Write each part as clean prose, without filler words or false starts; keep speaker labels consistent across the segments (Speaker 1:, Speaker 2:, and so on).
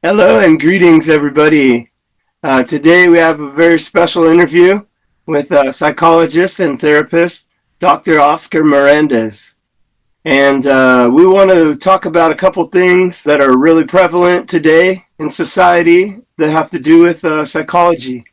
Speaker 1: Hello and greetings, everybody. Today we have a very special interview with psychologist and therapist, Dr. Oscar Mirandes. And we want to talk about a couple things that are really prevalent today in society that have to do with psychology.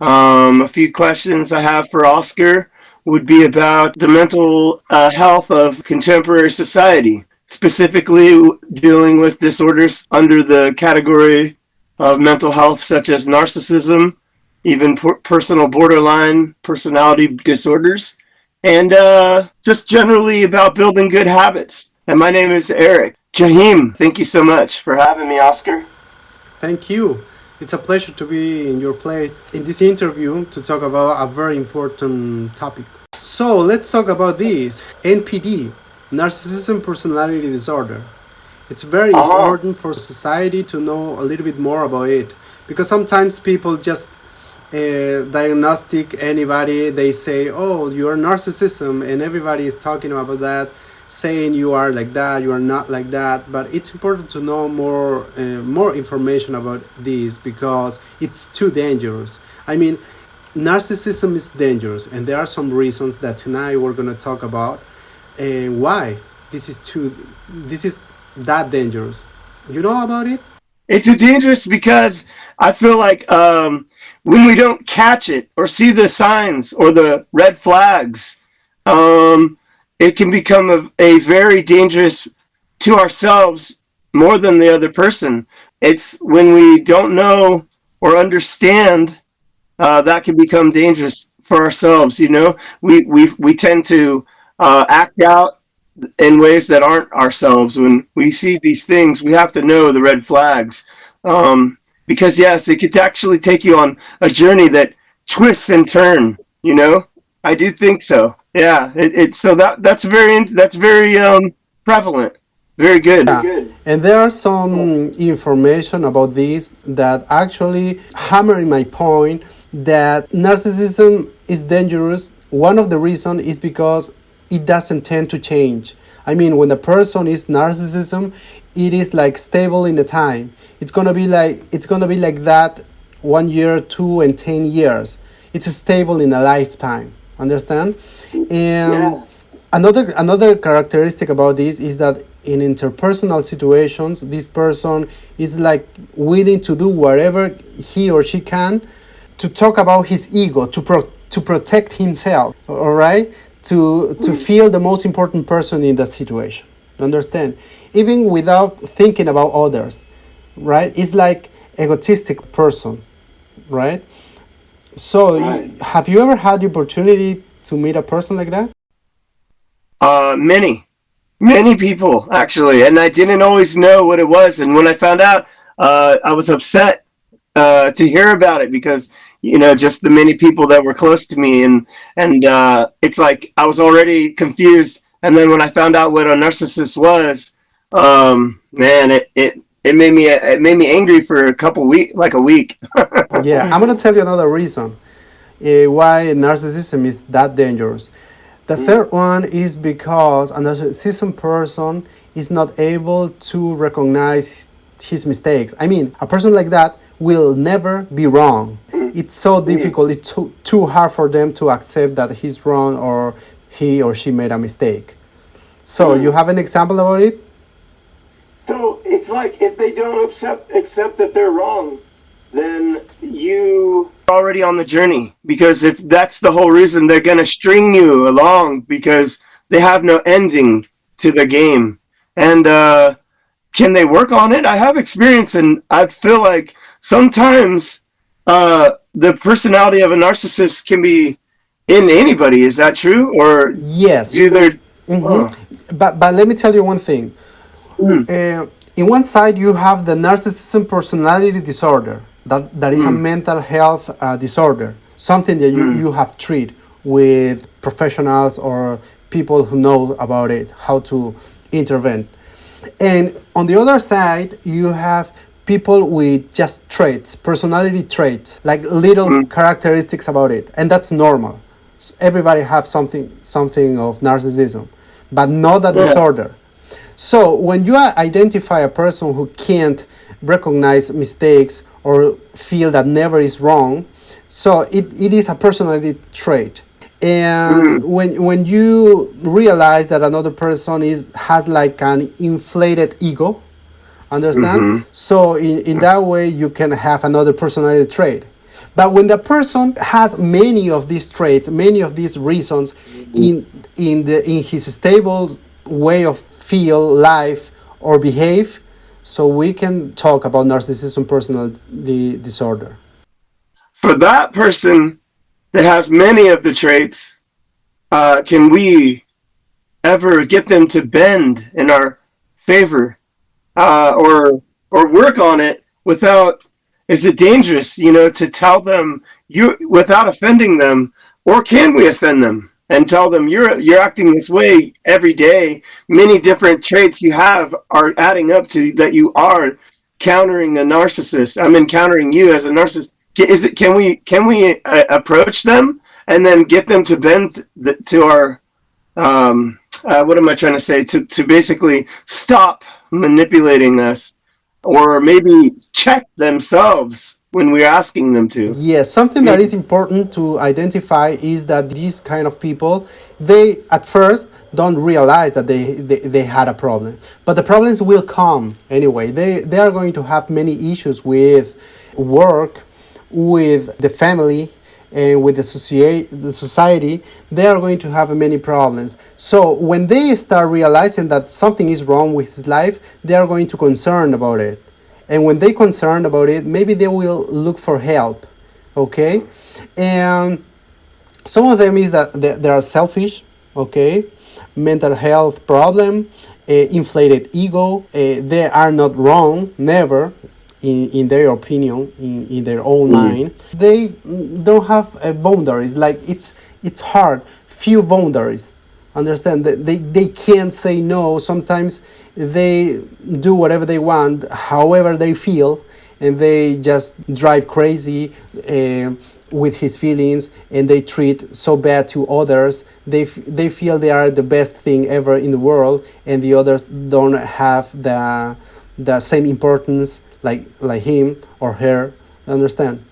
Speaker 1: A few questions I have for Oscar would be about the mental health of contemporary society, specifically dealing with disorders under the category of mental health, such as narcissism, even personal borderline personality disorders, and just generally about building good habits. And my name is Eric. Jahim, thank you so much for having me, Oscar.
Speaker 2: Thank you. It's a pleasure to be in your place in this interview to talk about a very important topic. So let's talk about this NPD, Narcissism Personality Disorder. It's very
Speaker 1: Uh-huh.
Speaker 2: important for society to know a little bit more about it because sometimes people just diagnostic anybody, they say, oh, you're narcissism, and everybody is talking about that, saying you are like that, you are not like that. But it's important to know more information about this because it's too dangerous. I mean, narcissism is dangerous, and there are some reasons that tonight we're going to talk about and why this is that dangerous. You know about it?
Speaker 1: It's dangerous because I feel like when we don't catch it or see the signs or the red flags, um, it can become a very dangerous to ourselves more than the other person. It's when we don't know or understand that can become dangerous for ourselves. You know, we tend to act out in ways that aren't ourselves. When we see these things, we have to know the red flags. Because yes, it could actually take you on a journey that twists and turn. You know, I do think so. Yeah, so that's very prevalent. Very good.
Speaker 2: Yeah, and there are some information about this that actually hammering my point that narcissism is dangerous. One of the reasons is because it doesn't tend to change. I mean, when a person is narcissism, it is like stable in the time. It's gonna be like that 1 year, 2 and 10 years. It's stable in a lifetime. Understand? And
Speaker 1: Yeah.
Speaker 2: another characteristic about this is that in interpersonal situations, this person is like willing to do whatever he or she can to talk about his ego, to protect himself, all right, to feel the most important person in the situation. Understand? Even without thinking about others, right? It's like egotistic person, right? So,
Speaker 1: Right.
Speaker 2: have you ever had the opportunity to meet a person like that?
Speaker 1: Many people actually, and I didn't always know what it was. And when I found out, I was upset to hear about it because just the many people that were close to me, and it's like I was already confused. And then when I found out what a narcissist was, man, it made me angry for a couple week, like a week.
Speaker 2: Yeah, I'm gonna tell you another reason why narcissism is that dangerous. The third one is because a narcissism person is not able to recognize his mistakes. I mean, a person like that will never be wrong. It's so difficult, it's too hard for them to accept that he's wrong or he or she made a mistake. So, you have an example about it?
Speaker 1: So it's like if they don't accept that they're wrong, then you are already on the journey. Because if that's the whole reason, they're gonna string you along because they have no ending to the game. And can they work on it? I have experience, and I feel like sometimes the personality of a narcissist can be in anybody. Is that true, or
Speaker 2: Yes.
Speaker 1: do they?
Speaker 2: hmm
Speaker 1: Oh,
Speaker 2: But let me tell you one thing.
Speaker 1: mm,
Speaker 2: In one side, you have the narcissism personality disorder. That is a
Speaker 1: mm,
Speaker 2: mental health disorder, something that you
Speaker 1: mm,
Speaker 2: have treated with professionals or people who know about it, how to intervene. And on the other side, you have people with just traits, personality traits, like little
Speaker 1: mm,
Speaker 2: characteristics about it, and that's normal. Everybody have something of narcissism, but not a
Speaker 1: yeah.
Speaker 2: disorder. So when you identify a person who can't recognize mistakes or feel that never is wrong. So it is a personality trait. And
Speaker 1: Mm-hmm.
Speaker 2: when you realize that another person has like an inflated ego, understand?
Speaker 1: Mm-hmm.
Speaker 2: So in that way you can have another personality trait. But when the person has many of these traits, many of these reasons in his stable way of feel, life, or behave, so we can talk about narcissism personality disorder.
Speaker 1: For that person that has many of the traits, can we ever get them to bend in our favor, or work on it without? Is it dangerous, to tell them you without offending them, or can we offend them and tell them you're acting this way every day? Many different traits you have are adding up to that you are countering a narcissist. I'm encountering you as a narcissist. Is it? Can we approach them and then get them to bend to our what am I trying to say? To basically stop manipulating us, or maybe check themselves when we're asking them to.
Speaker 2: Yes, something that is important to identify is that these kind of people, they at first don't realize that they had a problem. But the problems will come anyway. They are going to have many issues with work, with the family, and with the society. They are going to have many problems. So when they start realizing that something is wrong with his life, they are going to concern about it. And when they concerned about it, maybe they will look for help. Okay, and some of them is that they are selfish. Okay, mental health problem, inflated ego. They are not wrong, never. In their opinion, in their own
Speaker 1: Mm.
Speaker 2: mind, they don't have boundaries. Like it's hard, few boundaries. Understand that they can't say no. Sometimes they do whatever they want, however they feel, and they just drive crazy with his feelings, and they treat so bad to others. They feel they are the best thing ever in the world, and the others don't have the same importance like him or her. Understand?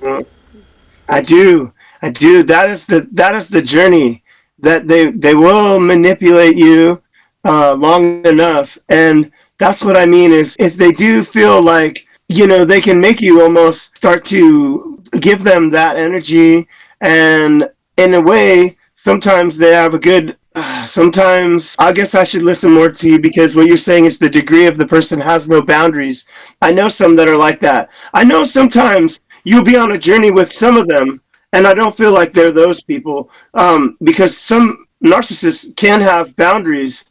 Speaker 1: I do. I do. That is the journey that they will manipulate you long enough, and that's what I mean is if they do feel like they can make you almost start to give them that energy, and in a way, sometimes they have a good. Sometimes I guess I should listen more to you because what you're saying is the degree of the person has no boundaries. I know some that are like that. I know sometimes you'll be on a journey with some of them, and I don't feel like they're those people because some narcissists can have boundaries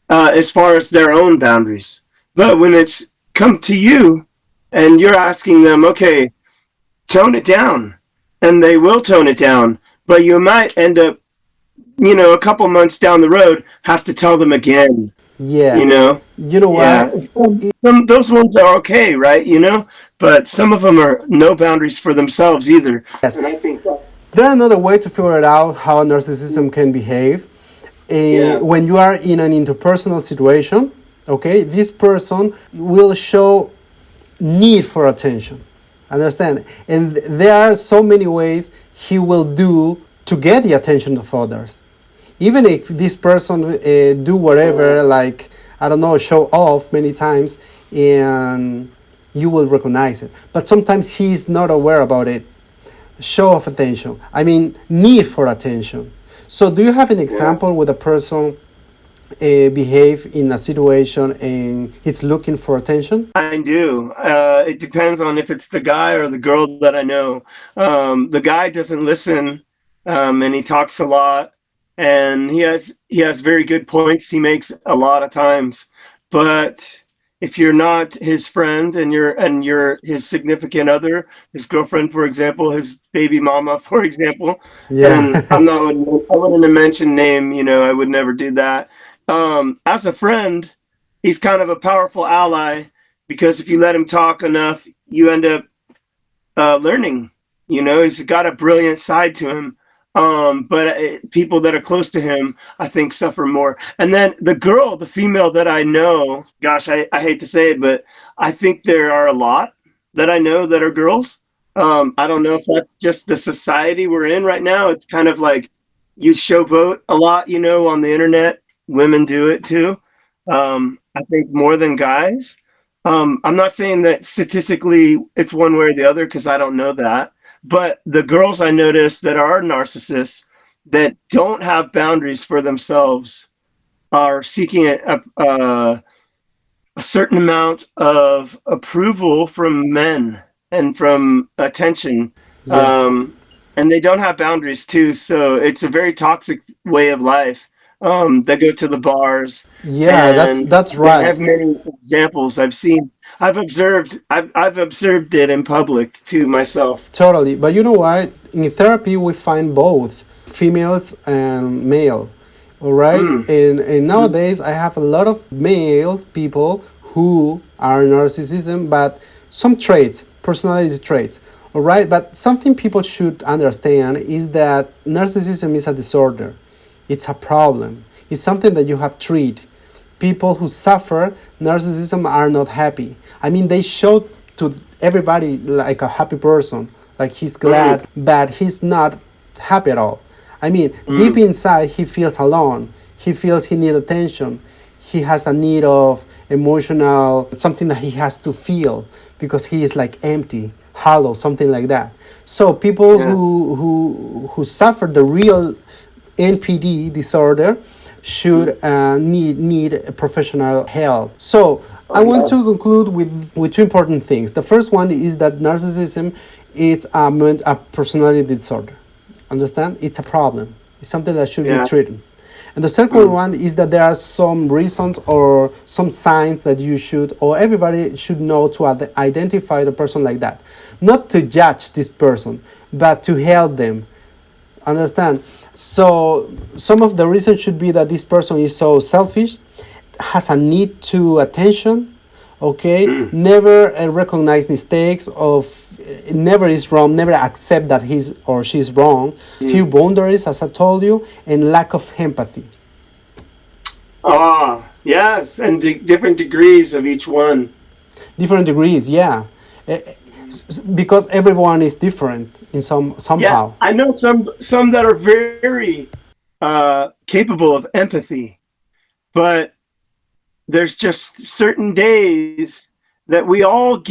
Speaker 1: as far as their own boundaries. But when it's come to you and you're asking them, okay, tone it down, and they will tone it down, but you might end up, a couple months down the road, have to tell them again, you
Speaker 2: Yeah.
Speaker 1: know?
Speaker 2: You know
Speaker 1: Yeah.
Speaker 2: what?
Speaker 1: Some those ones are okay, right? But some of them are no boundaries for themselves either.
Speaker 2: Yes.
Speaker 1: And I think that,
Speaker 2: There another way to figure it out how narcissism can behave.
Speaker 1: yeah.
Speaker 2: When you are in an interpersonal situation, okay, this person will show need for attention. Understand? And there are so many ways he will do to get the attention of others. Even if this person do whatever, like I don't know, show off many times, and you will recognize it. But sometimes he is not aware about it. Show of attention. I mean, need for attention. So, do you have an
Speaker 1: Yeah.
Speaker 2: example with a person behave in a situation and he's looking for attention?
Speaker 1: I do. It depends on if it's the guy or the girl that I know. The guy doesn't listen, and he talks a lot, and he has very good points he makes a lot of times. But if you're not his friend and you're his significant other, his girlfriend, for example, his baby mama, for example,
Speaker 2: Yeah.
Speaker 1: and I wouldn't mention name. I would never do that. As a friend, he's kind of a powerful ally because if you let him talk enough, you end up learning. He's got a brilliant side to him. But people that are close to him, I think, suffer more. And then the girl, the female that I know, gosh, I hate to say it, but I think there are a lot that I know that are girls. I don't know if that's just the society we're in right now. It's kind of like you showboat a lot, on the internet. Women do it too. I think more than guys. I'm not saying that statistically it's one way or the other because I don't know that. But the girls I notice that are narcissists that don't have boundaries for themselves are seeking a certain amount of approval from men and from attention.
Speaker 2: Yes.
Speaker 1: Um, and they don't have boundaries too, so it's a very toxic way of life. They go to the bars,
Speaker 2: Yeah,
Speaker 1: and
Speaker 2: that's
Speaker 1: they
Speaker 2: right.
Speaker 1: have many examples I've seen. I've observed it in public too myself.
Speaker 2: Totally. But you know what? In therapy, we find both females and male. All right.
Speaker 1: Mm,
Speaker 2: And nowadays, I have a lot of male people who are narcissism, but some traits, personality traits. All right. But something people should understand is that narcissism is a disorder. It's a problem. It's something that you have treated. People who suffer narcissism are not happy. I mean, they show to everybody like a happy person, like he's
Speaker 1: mm,
Speaker 2: glad, but he's not happy at all. I mean, deep
Speaker 1: mm,
Speaker 2: inside, he feels alone. He feels he needs attention. He has a need of emotional, something that he has to feel because he is like empty, hollow, something like that. So people
Speaker 1: yeah.
Speaker 2: who suffer the real NPD disorder
Speaker 1: Mm,
Speaker 2: should need a professional help. So I
Speaker 1: oh
Speaker 2: want
Speaker 1: yeah.
Speaker 2: to conclude with two important things. The first one is that narcissism is a personality disorder. Understand? It's a problem. It's something that should be
Speaker 1: Yeah.
Speaker 2: treated. And the second
Speaker 1: Mm,
Speaker 2: one is that there are some reasons or some signs that you should, or everybody should know to identify the person like that. Not to judge this person, but to help them. Understand? So some of the reasons should be that this person is so selfish, has a need to attention, okay,
Speaker 1: mm,
Speaker 2: never recognize mistakes of, never is wrong, never accept that he's or she's wrong, few
Speaker 1: mm.
Speaker 2: boundaries as I told you, and lack of empathy.
Speaker 1: Ah, yes, and different degrees of each one.
Speaker 2: Different degrees, yeah. Eh, because everyone is different in
Speaker 1: Yeah,
Speaker 2: somehow.
Speaker 1: I know some that are very capable of empathy, but there's just certain days that we all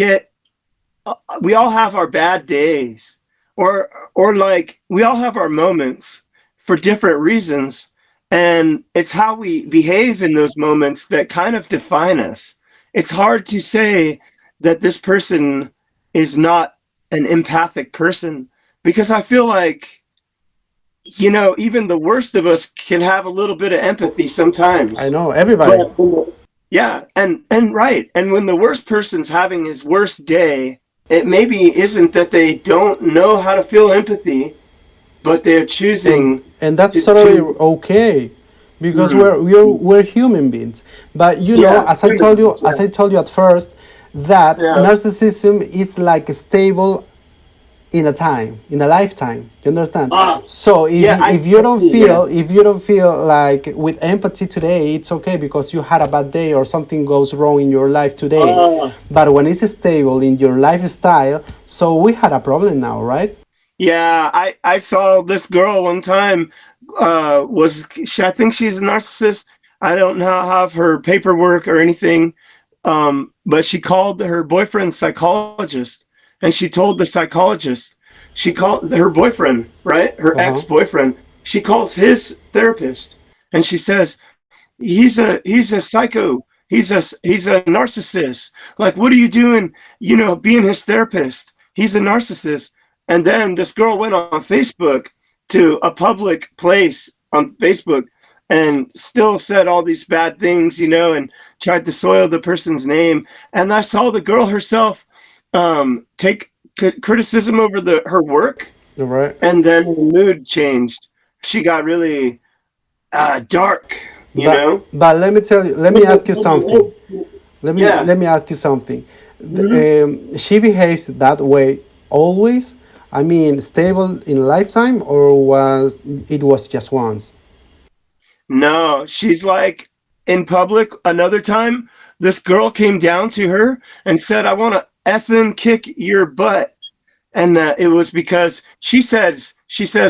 Speaker 1: have our bad days, or like we all have our moments for different reasons, and it's how we behave in those moments that kind of define us. It's hard to say that this person is not an empathic person because I feel like even the worst of us can have a little bit of empathy
Speaker 2: I
Speaker 1: sometimes.
Speaker 2: know everybody.
Speaker 1: But yeah, and right. And when the worst person's having his worst day, it maybe isn't that they don't know how to feel empathy, but they're
Speaker 2: and
Speaker 1: choosing
Speaker 2: and that's totally
Speaker 1: to
Speaker 2: okay because
Speaker 1: mm,
Speaker 2: we're human beings. But
Speaker 1: yeah,
Speaker 2: as I told
Speaker 1: human,
Speaker 2: you, at first, that
Speaker 1: yeah,
Speaker 2: narcissism is like stable in a time, in a lifetime. You understand?
Speaker 1: ah,
Speaker 2: So
Speaker 1: yeah,
Speaker 2: if you
Speaker 1: I
Speaker 2: don't
Speaker 1: see, yeah,
Speaker 2: feel, like with empathy today, it's okay because you had a bad day or something goes wrong in your life today.
Speaker 1: ah,
Speaker 2: But when it's stable in your lifestyle, so we had a problem now, right?
Speaker 1: yeah. I saw this girl one time. I think she's a narcissist. I don't know have her paperwork or anything. But she called her boyfriend's psychologist, and she told the psychologist, she called her boyfriend, right? Her
Speaker 2: Uh huh.
Speaker 1: ex-boyfriend. She calls his therapist, and she says, he's a psycho. He's a narcissist. Like, what are you doing? Being his therapist. He's a narcissist. And then this girl went on Facebook to a public place on Facebook and still said all these bad things, and tried to soil the person's name. And I saw the girl herself take criticism over her work,
Speaker 2: All right.
Speaker 1: and then her mood changed. She got really dark, you know.
Speaker 2: But let me tell you, let me ask you something.
Speaker 1: Yeah.
Speaker 2: Let me ask you something.
Speaker 1: Hmm.
Speaker 2: She behaves that way always, I mean, stable in a lifetime, or was just once?
Speaker 1: No, she's like in public. Another time, this girl came down to her and said, "I want to effing kick your butt." And it was because she says,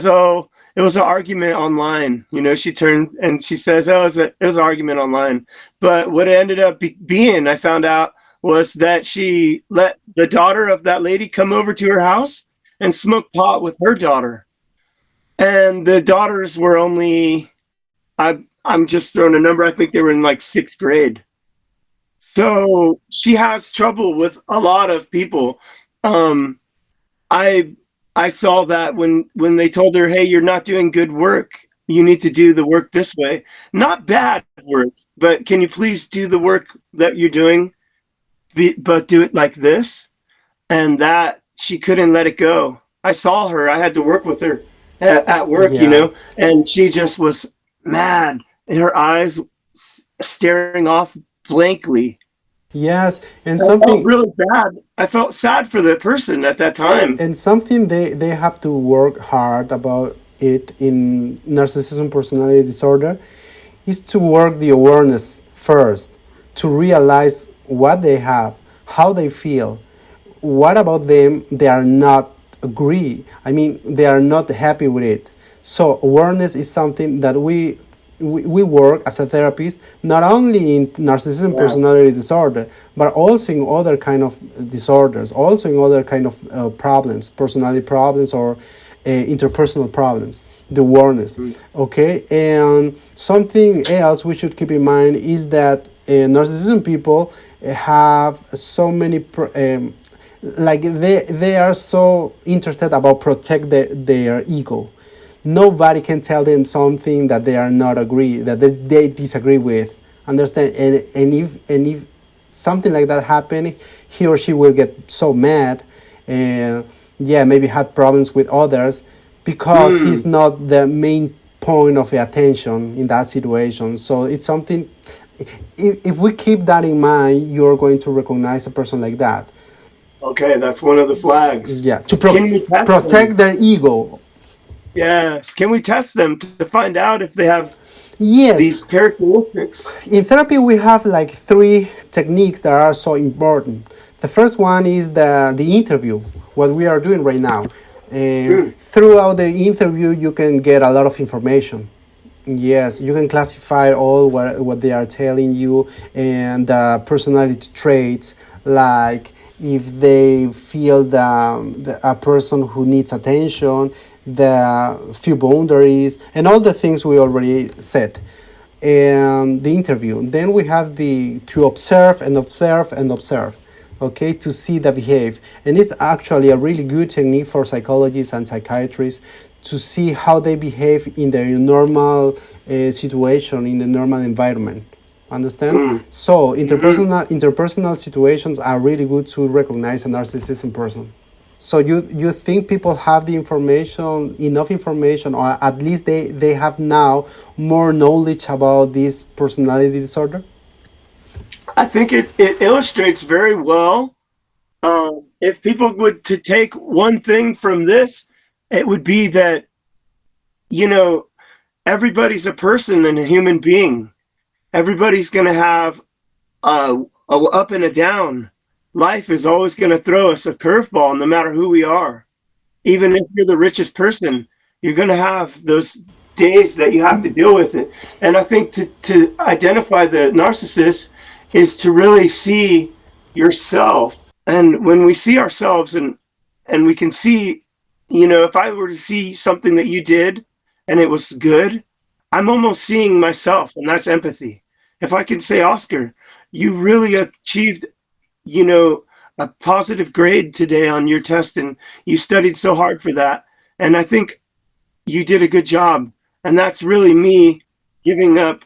Speaker 1: "Oh, it was an argument online." She turned and she says, "Oh, it was an argument online." But what it ended up being, I found out, was that she let the daughter of that lady come over to her house and smoke pot with her daughter. And the daughters were only, I'm just throwing a number. I think they were in like sixth grade. So she has trouble with a lot of people. Um, I I saw that when they told her, "Hey, you're not doing good work. You need to do the work this way." Not bad work, but can you please do the work that you're doing, but do it like this? And that she couldn't let it go. I saw her. I had to work with her at work,
Speaker 2: Yeah.
Speaker 1: and she just was mad, and her eyes staring off blankly.
Speaker 2: Yes, and
Speaker 1: I felt
Speaker 2: something
Speaker 1: really bad. I felt sad for the person at that time.
Speaker 2: and something they have to work hard about it in narcissism personality disorder is to work the awareness first, to realize what they have, how they feel, what about them they are not agree. I mean, they are not happy with it. So awareness is something that we work as a therapist not only in narcissism
Speaker 1: Yeah.
Speaker 2: personality disorder but also in other kind of disorders, also in other kind of problems, personality problems, or interpersonal problems, the awareness.
Speaker 1: Mm.
Speaker 2: Okay, and something else we should keep in mind is that narcissism people have so many like they are so interested about protect their ego. Nobody can tell them something that they are not agree, that they disagree with. Understand? And if something like that happen, he or she will get so mad, and yeah, maybe had problems with others because he's
Speaker 1: Mm.
Speaker 2: not the main point of the attention in that situation. So it's something. If we keep that in mind, you're going to recognize a person like that.
Speaker 1: Okay, that's one of the flags.
Speaker 2: Yeah, to
Speaker 1: Can we test
Speaker 2: protect
Speaker 1: them?
Speaker 2: their ego.
Speaker 1: Yes. Can we test them to find out if they have
Speaker 2: Yes,
Speaker 1: these characteristics?
Speaker 2: in therapy we have like three techniques that are so important. The first one is the interview, what we are doing right now.
Speaker 1: Mm.
Speaker 2: Throughout the interview you can get a lot of information. Yes, you can classify all what they are telling you, and personality traits, like if they feel a person who needs attention, the few boundaries, and all the things we already said. And the interview. Then we have the to observe and observe and observe, okay, to see the behavior. And it's actually a really good technique for psychologists and psychiatrists to see how they behave in their normal situation, in the normal environment. Understand?
Speaker 1: Mm.
Speaker 2: So
Speaker 1: Hmm.
Speaker 2: interpersonal situations are really good to recognize a narcissism person. So you think people have the information, enough information, or at least they have now more knowledge about this personality disorder?
Speaker 1: I think it illustrates very well. If people would to take one thing from this, it would be that you know everybody's a person and a human being. Everybody's going to have a up and a down. Life is always going to throw us a curveball, no matter who we are. Even if you're the richest person, you're going to have those days that you have to deal with it. And I think to identify the narcissist is to really see yourself. And when we see ourselves and we can see, if I were to see something that you did and it was good, I'm almost seeing myself, and that's empathy. If I can say, Oscar, you really achieved, you know, a positive grade today on your test, and you studied so hard for that. And I think you did a good job. And that's really me giving up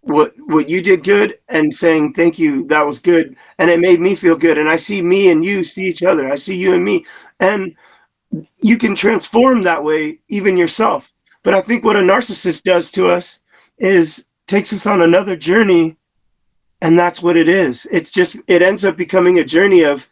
Speaker 1: what you did good and saying thank you, that was good, and it made me feel good. And I see me and you see each other. I see you and me, and you can transform that way, even yourself. But I think what a narcissist does to us is takes us on another journey, and that's what it is. It ends up becoming a journey of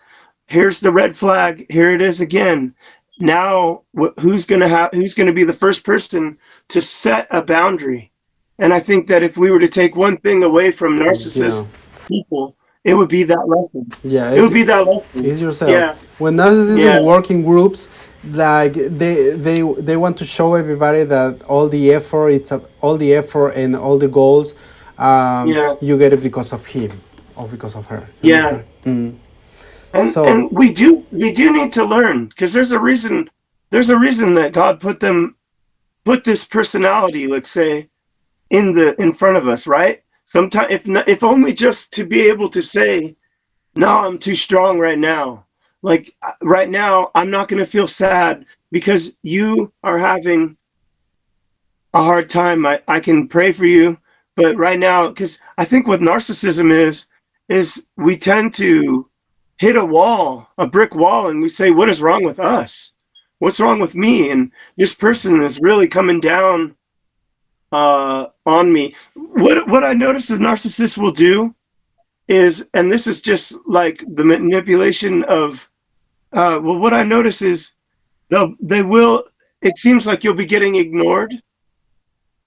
Speaker 1: here's the red flag. Here it is again. Now, who's going to be the first person to set a boundary? And I think that if we were to take one thing away from
Speaker 2: Yeah.
Speaker 1: narcissist people, it would be that lesson.
Speaker 2: Yeah,
Speaker 1: It would be that lesson.
Speaker 2: it's yourself.
Speaker 1: Yeah,
Speaker 2: When narcissism
Speaker 1: yeah,
Speaker 2: work in groups, like they want to show everybody that all the effort and all the goals,
Speaker 1: yeah,
Speaker 2: you get it because of him or because of her. You
Speaker 1: yeah.
Speaker 2: understand? Mm.
Speaker 1: And
Speaker 2: So
Speaker 1: we do need to learn, because there's a reason that God put this personality, let's say, in front of us, right? Sometimes, if only just to be able to say, no, I'm too strong right now. Like, right now, I'm not going to feel sad because you are having a hard time. I can pray for you, but right now, because I think what narcissism is we tend to hit a brick wall, and we say, what is wrong with us? What's wrong with me? And this person is really coming down on me. What I notice is narcissists will do is, and this is just like the manipulation of, well, what I notice is they will. It seems like you'll be getting ignored,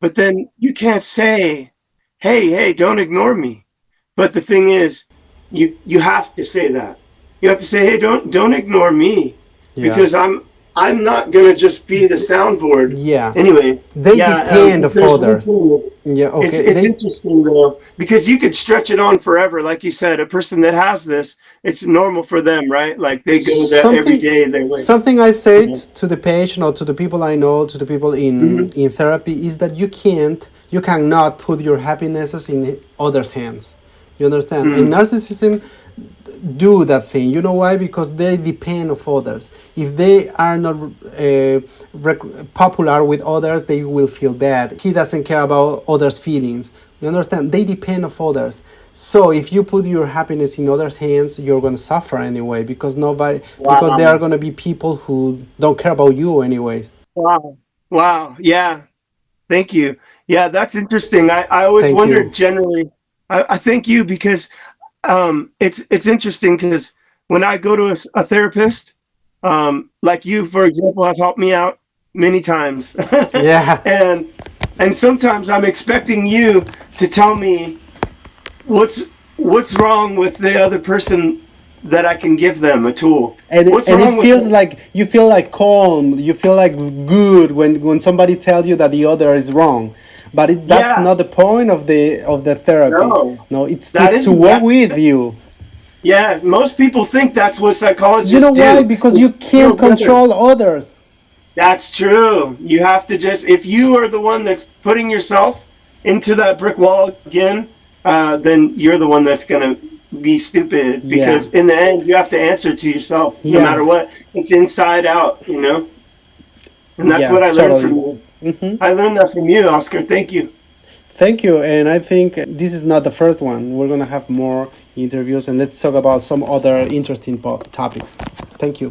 Speaker 1: but then you can't say, hey, don't ignore me. But the thing is, you have to say that. You have to say, hey, don't ignore me,
Speaker 2: yeah,
Speaker 1: because I'm not gonna just be the soundboard.
Speaker 2: yeah,
Speaker 1: Anyway,
Speaker 2: they
Speaker 1: yeah.
Speaker 2: depend
Speaker 1: If
Speaker 2: of
Speaker 1: there's one
Speaker 2: others.
Speaker 1: thing,
Speaker 2: Yeah,
Speaker 1: it's
Speaker 2: okay,
Speaker 1: it's
Speaker 2: they
Speaker 1: interesting though, because you could stretch it on forever. Like you said, a person that has this, it's normal for them, right? Like they go that every
Speaker 2: something
Speaker 1: day. They're like,
Speaker 2: something I said
Speaker 1: yeah.
Speaker 2: to the patient or to the people I know, to the people
Speaker 1: Hmm.
Speaker 2: in therapy, is that you cannot put your happinesses in others' hands. You understand? And
Speaker 1: Hmm.
Speaker 2: narcissism do that thing. You know why? Because they depend of others. If they are not popular with others, they will feel bad. He doesn't care about others' feelings. You understand? They depend of others. So if you put your happiness in others' hands, you're gonna suffer anyway, because there are
Speaker 1: Wow.
Speaker 2: gonna be people who don't care about you anyways.
Speaker 1: Wow. Wow. Yeah. Thank you. Yeah, that's interesting. I always
Speaker 2: Thank you.
Speaker 1: wondered generally. I thank you, because it's interesting, because when I go to a therapist, like you, for example, have helped me out many times,
Speaker 2: Yeah.
Speaker 1: and sometimes I'm expecting you to tell me what's what's wrong with the other person, that I can give them a tool. What's
Speaker 2: And it
Speaker 1: wrong with
Speaker 2: feels
Speaker 1: it?
Speaker 2: like you feel like calm, you feel like good when somebody tells you that the other is wrong, but that's
Speaker 1: Yeah.
Speaker 2: not the point of the therapy.
Speaker 1: No,
Speaker 2: No, it's
Speaker 1: that
Speaker 2: to
Speaker 1: isn't
Speaker 2: work
Speaker 1: that.
Speaker 2: with you.
Speaker 1: Yeah, most people think that's what
Speaker 2: You know
Speaker 1: psychologists
Speaker 2: why?
Speaker 1: do.
Speaker 2: Because
Speaker 1: Is
Speaker 2: you can't
Speaker 1: feel better.
Speaker 2: control others.
Speaker 1: That's true. You have to just, if you are the one that's putting yourself into that brick wall again, then you're the one that's going to be stupid,
Speaker 2: Yeah,
Speaker 1: because in the end, you have to answer to yourself no
Speaker 2: yeah,
Speaker 1: matter what. It's inside out. And that's
Speaker 2: yeah,
Speaker 1: what I learned from
Speaker 2: totally.
Speaker 1: you. I learned that from you, Oscar. Thank you.
Speaker 2: Thank you, and I think this is not the first one. We're gonna have more interviews, and let's talk about some other interesting topics. Thank you.